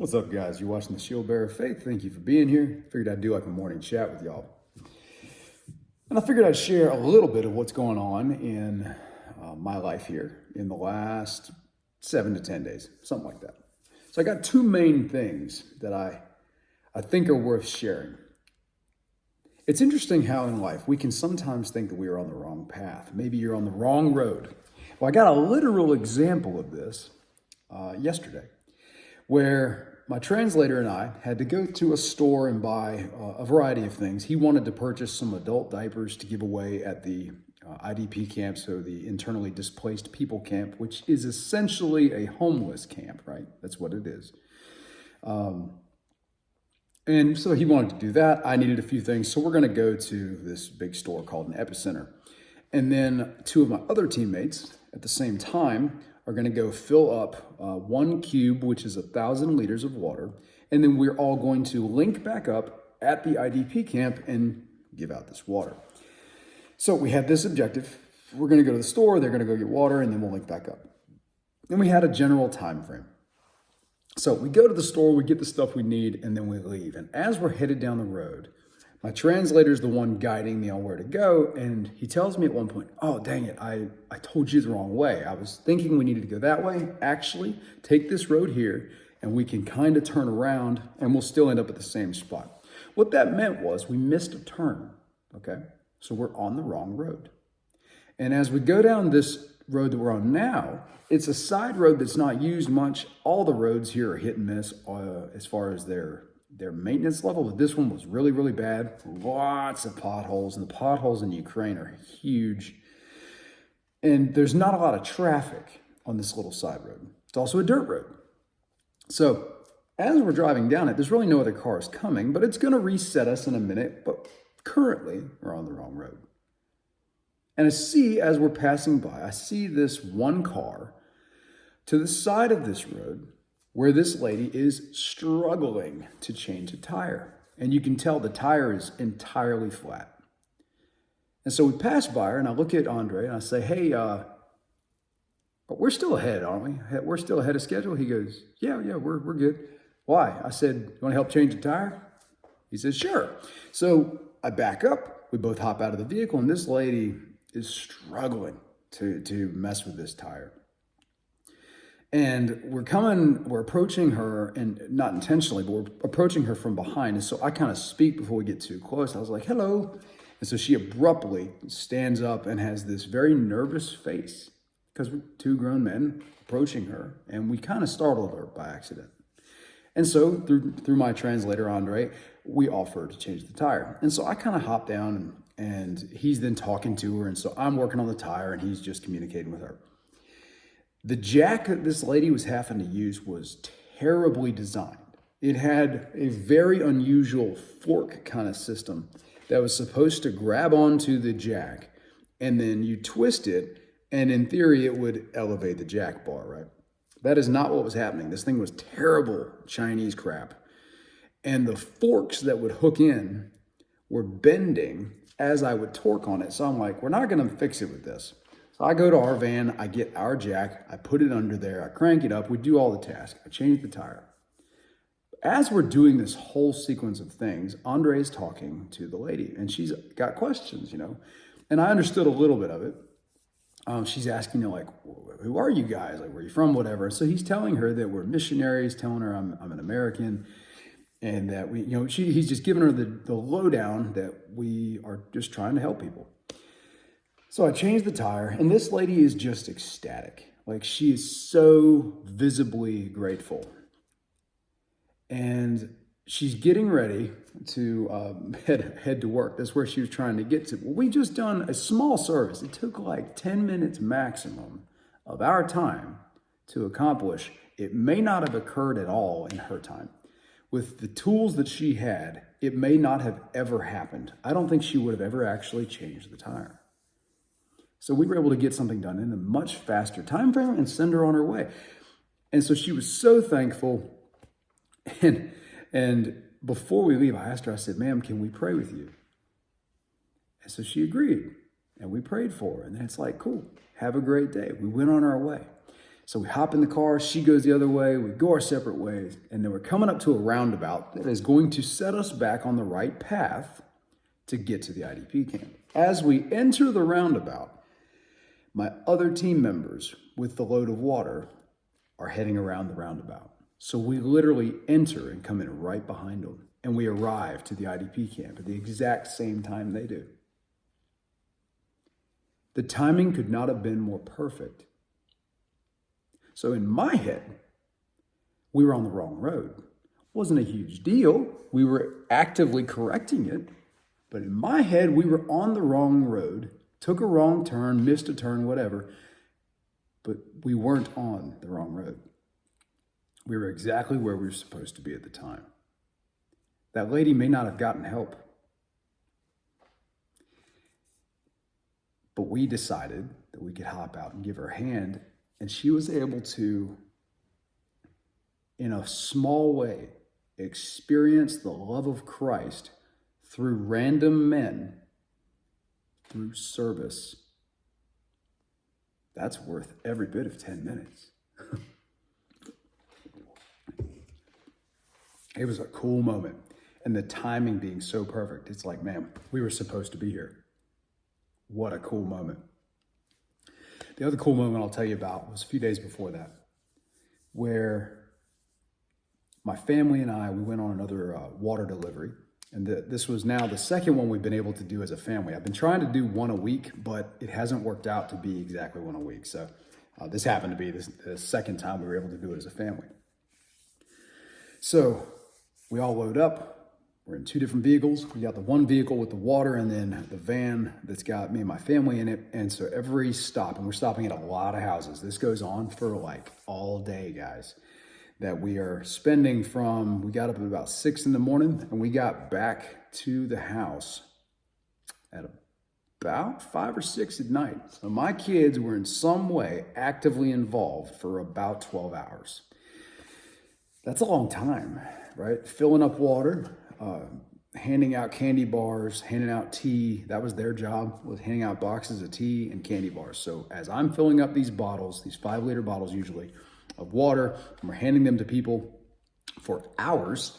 What's up, guys? You're watching the Shield Bearer of Faith. Thank you for being here. Figured I'd do like a morning chat with y'all. And I figured I'd share a little bit of what's going on in my life here in the last 7 to 10 days, something like that. So I got two main things that I think are worth sharing. It's interesting how in life we can sometimes think that we are on the wrong path. Maybe you're on the wrong road. Well, I got a literal example of this yesterday, where my translator and I had to go to a store and buy a variety of things. He wanted to purchase some adult diapers to give away at the IDP camp, so the internally displaced people camp, which is essentially a homeless camp, right? That's what it is. And so he wanted to do that. I needed a few things. So we're going to go to this big store called an Epicenter. And then two of my other teammates at the same time are going to go fill up 1 cube, which is 1,000 liters of water. And then we're all going to link back up at the IDP camp and give out this water. So we had this objective. We're going to go to the store, they're going to go get water, and then we'll link back up. And we had a general time frame. So we go to the store, we get the stuff we need, and then we leave. And as we're headed down the road, my translator is the one guiding me on where to go. And he tells me at one point, oh, dang it, I told you the wrong way. I was thinking we needed to go that way. Actually, take this road here and we can kind of turn around and we'll still end up at the same spot. What that meant was we missed a turn, okay? So we're on the wrong road. And as we go down this road that we're on now, it's a side road that's not used much. All the roads here are hit and miss as far as their maintenance level, but this one was really, really bad. Lots of potholes, and the potholes in Ukraine are huge. And there's not a lot of traffic on this little side road. It's also a dirt road. So as we're driving down it, there's really no other cars coming, but it's going to reset us in a minute. But currently, we're on the wrong road. And I see, as we're passing by, I see this one car to the side of this road where this lady is struggling to change a tire. And you can tell the tire is entirely flat. And so we pass by her, and I look at Andre, and I say, hey, but we're still ahead, aren't we? We're still ahead of schedule? He goes, yeah, we're good. Why? I said, you want to help change the tire? He says, sure. So I back up. We both hop out of the vehicle, and this lady is struggling to mess with this tire. And we're approaching her, and not intentionally, but we're approaching her from behind. And so I kind of speak before we get too close. I was like, hello. And so she abruptly stands up and has this very nervous face because we're two grown men approaching her, and we kind of startled her by accident. And so through my translator, Andre, we offer to change the tire. And so I kind of hop down, and he's then talking to her. And so I'm working on the tire, and he's just communicating with her. The jack that this lady was having to use was terribly designed. It had a very unusual fork kind of system that was supposed to grab onto the jack, and then you twist it, and in theory, it would elevate the jack bar, right? That is not what was happening. This thing was terrible Chinese crap. And the forks that would hook in were bending as I would torque on it. So I'm like, we're not going to fix it with this. So I go to our van, I get our jack, I put it under there, I crank it up, we do all the tasks, I change the tire. As we're doing this whole sequence of things, Andre is talking to the lady, and she's got questions, and I understood a little bit of it. She's asking, like, who are you guys? Like, where are you from? Whatever. So he's telling her that we're missionaries, telling her I'm an American, and that he's just giving her the lowdown that we are just trying to help people. So I changed the tire, and this lady is just ecstatic. Like, she is so visibly grateful. And she's getting ready to head to work. That's where she was trying to get to. Well, we just done a small service. It took like 10 minutes maximum of our time to accomplish. It may not have occurred at all in her time. With the tools that she had, it may not have ever happened. I don't think she would have ever actually changed the tire. So we were able to get something done in a much faster time frame and send her on her way. And so she was so thankful. And before we leave, I asked her, I said, ma'am, can we pray with you? And so she agreed, and we prayed for her. And then it's like, cool, have a great day. We went on our way. So we hop in the car, she goes the other way, we go our separate ways, and then we're coming up to a roundabout that is going to set us back on the right path to get to the IDP camp. As we enter the roundabout, my other team members with the load of water are heading around the roundabout. So we literally enter and come in right behind them, and we arrive to the IDP camp at the exact same time they do. The timing could not have been more perfect. So in my head, we were on the wrong road. It wasn't a huge deal. We were actively correcting it. But in my head, we were on the wrong road, took a wrong turn, missed a turn, whatever. But we weren't on the wrong road. We were exactly where we were supposed to be at the time. That lady may not have gotten help. But we decided that we could hop out and give her a hand. And she was able to, in a small way, experience the love of Christ through random men, through service. That's worth every bit of 10 minutes. It was a cool moment. And the timing being so perfect. It's like, man, we were supposed to be here. What a cool moment. The other cool moment I'll tell you about was a few days before that, where my family and I, we went on another water delivery. And this was now the second one we've been able to do as a family. I've been trying to do one a week, but it hasn't worked out to be exactly one a week. So this happened to be the second time we were able to do it as a family. So we all load up. We're in two different vehicles. We got the one vehicle with the water and then the van that's got me and my family in it. And so every stop, and we're stopping at a lot of houses. This goes on for like all day, guys, that we are spending from, we got up at about 6 in the morning and we got back to the house at about 5 or 6 at night. So my kids were in some way actively involved for about 12 hours. That's a long time, right? Filling up water, handing out candy bars, handing out tea. That was their job, was handing out boxes of tea and candy bars. So as I'm filling up these bottles, these 5-liter bottles usually, of water, and we're handing them to people for hours,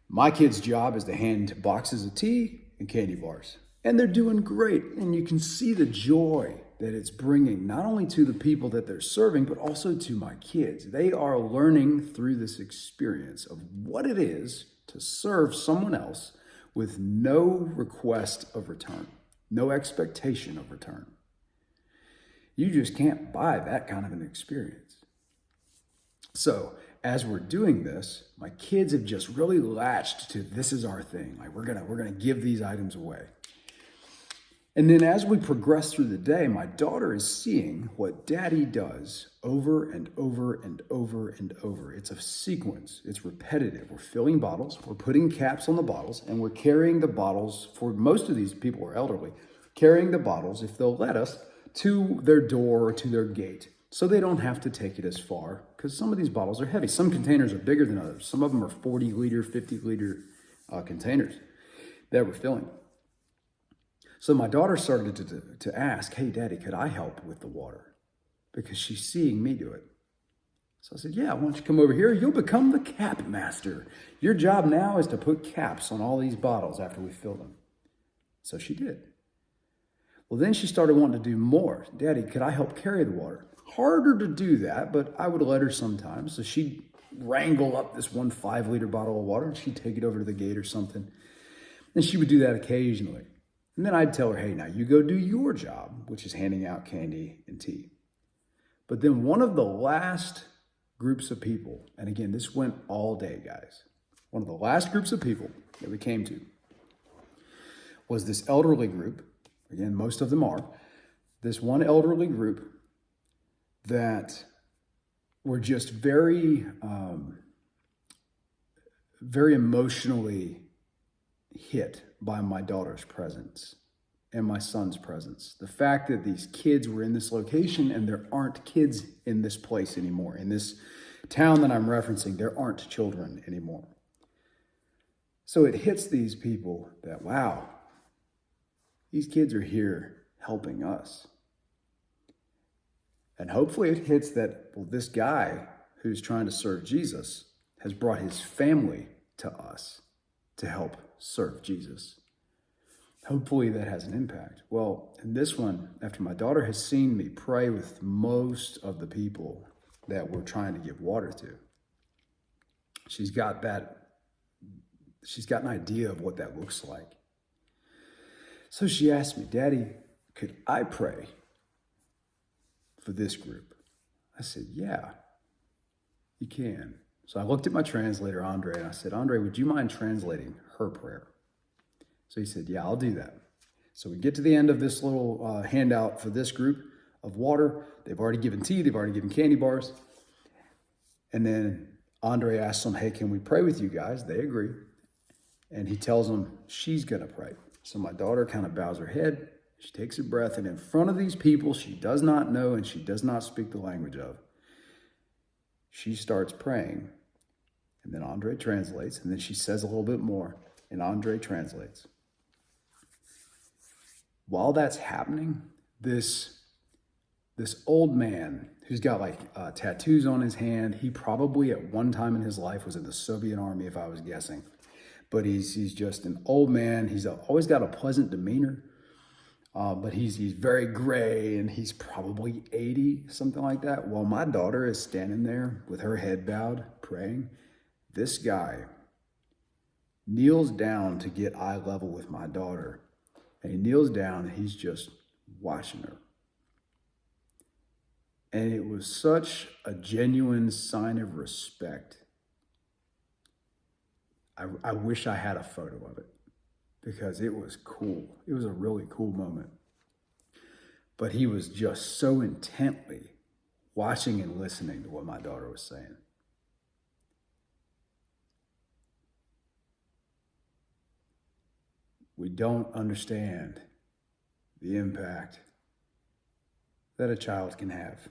my kid's job is to hand boxes of tea and candy bars. And they're doing great. And you can see the joy that it's bringing, not only to the people that they're serving, but also to my kids. They are learning through this experience of what it is to serve someone else with no request of return, no expectation of return. You just can't buy that kind of an experience. So as we're doing this, my kids have just really latched to this is our thing. Like we're gonna give these items away. And then as we progress through the day, my daughter is seeing what daddy does over and over and over and over. It's a sequence, it's repetitive. We're filling bottles, we're putting caps on the bottles, and we're carrying the bottles, for most of these people are elderly, carrying the bottles, if they'll let us, to their door or to their gate. So they don't have to take it as far, because some of these bottles are heavy. Some containers are bigger than others. Some of them are 40-liter, 50-liter containers that we're filling. So my daughter started to ask, hey, Daddy, could I help with the water? Because she's seeing me do it. So I said, yeah, why don't you come over here? You'll become the cap master. Your job now is to put caps on all these bottles after we fill them. So she did. Well, then she started wanting to do more. Daddy, could I help carry the water? Harder to do that, but I would let her sometimes. So she'd wrangle up this 1 5-liter bottle of water and she'd take it over to the gate or something. And she would do that occasionally. And then I'd tell her, hey, now you go do your job, which is handing out candy and tea. But then one of the last groups of people, and again, this went all day, guys. One of the last groups of people that we came to was this elderly group. Again, most of them are. This one elderly group that were just very, very emotionally hit by my daughter's presence and my son's presence. The fact that these kids were in this location and there aren't kids in this place anymore. In this town that I'm referencing, there aren't children anymore. So it hits these people that, wow, these kids are here helping us. And hopefully it hits that, well, this guy who's trying to serve Jesus has brought his family to us to help serve Jesus. Hopefully that has an impact. Well, in this one, after my daughter has seen me pray with most of the people that we're trying to give water to, she's got an idea of what that looks like. So she asked me, Daddy, could I pray for this group? I said, yeah, you can. So I looked at my translator, Andre, and I said, Andre, would you mind translating her prayer? So he said, yeah, I'll do that. So we get to the end of this little handout for this group of water. They've already given tea. They've already given candy bars. And then Andre asks them, hey, can we pray with you guys? They agree. And he tells them she's going to pray. So my daughter kind of bows her head. She takes a breath. And in front of these people she does not know and she does not speak the language of, she starts praying. And then Andre translates. And then she says a little bit more. And Andre translates. While that's happening, this old man who's got like tattoos on his hand, he probably at one time in his life was in the Soviet army, if I was guessing. But he's just an old man. He's always got a pleasant demeanor, but he's very gray, and he's probably 80, something like that. While my daughter is standing there with her head bowed, praying, this guy kneels down to get eye level with my daughter. And he kneels down and he's just watching her. And it was such a genuine sign of respect. I wish I had a photo of it because it was cool. It was a really cool moment. But he was just so intently watching and listening to what my daughter was saying. We don't understand the impact that a child can have.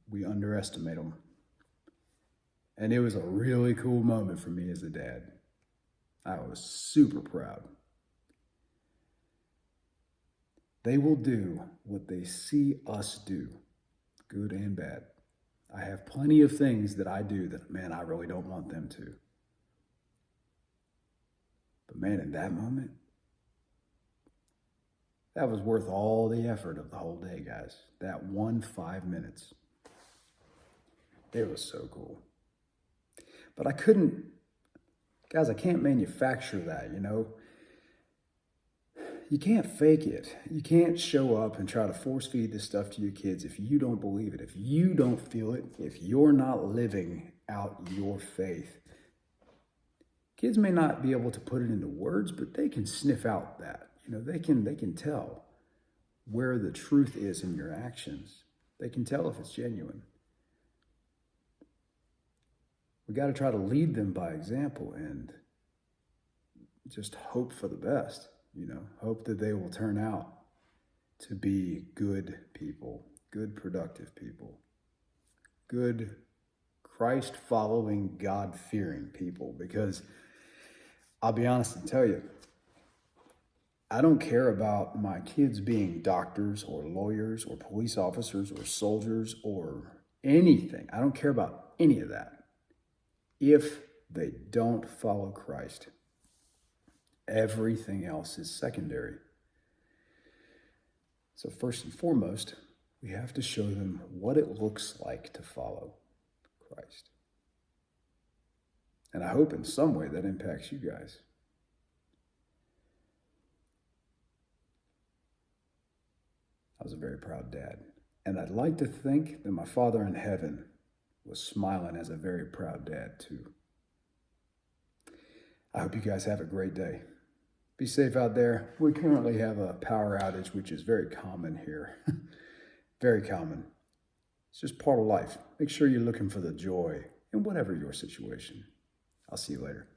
We underestimate them. And it was a really cool moment for me as a dad. I was super proud. They will do what they see us do, good and bad. I have plenty of things that I do that, man, I really don't want them to. But man, in that moment, that was worth all the effort of the whole day, guys. That 5 minutes. It was so cool. But I can't manufacture that, you know? You can't fake it. You can't show up and try to force feed this stuff to your kids if you don't believe it, if you don't feel it, if you're not living out your faith. Kids may not be able to put it into words, but they can sniff out that. You know, they can tell where the truth is in your actions. They can tell if it's genuine. We got to try to lead them by example and just hope for the best, you know, hope that they will turn out to be good people, good productive people, good Christ-following, God-fearing people. Because I'll be honest and tell you, I don't care about my kids being doctors or lawyers or police officers or soldiers or anything. I don't care about any of that if they don't follow Christ. Everything else is secondary. So first and foremost, we have to show them what it looks like to follow Christ. And I hope in some way that impacts you guys. I was a very proud dad. And I'd like to think that my Father in heaven was smiling as a very proud dad too. I hope you guys have a great day. Be safe out there. We currently have a power outage, which is very common here. Very common. It's just part of life. Make sure you're looking for the joy in whatever your situation. I'll see you later.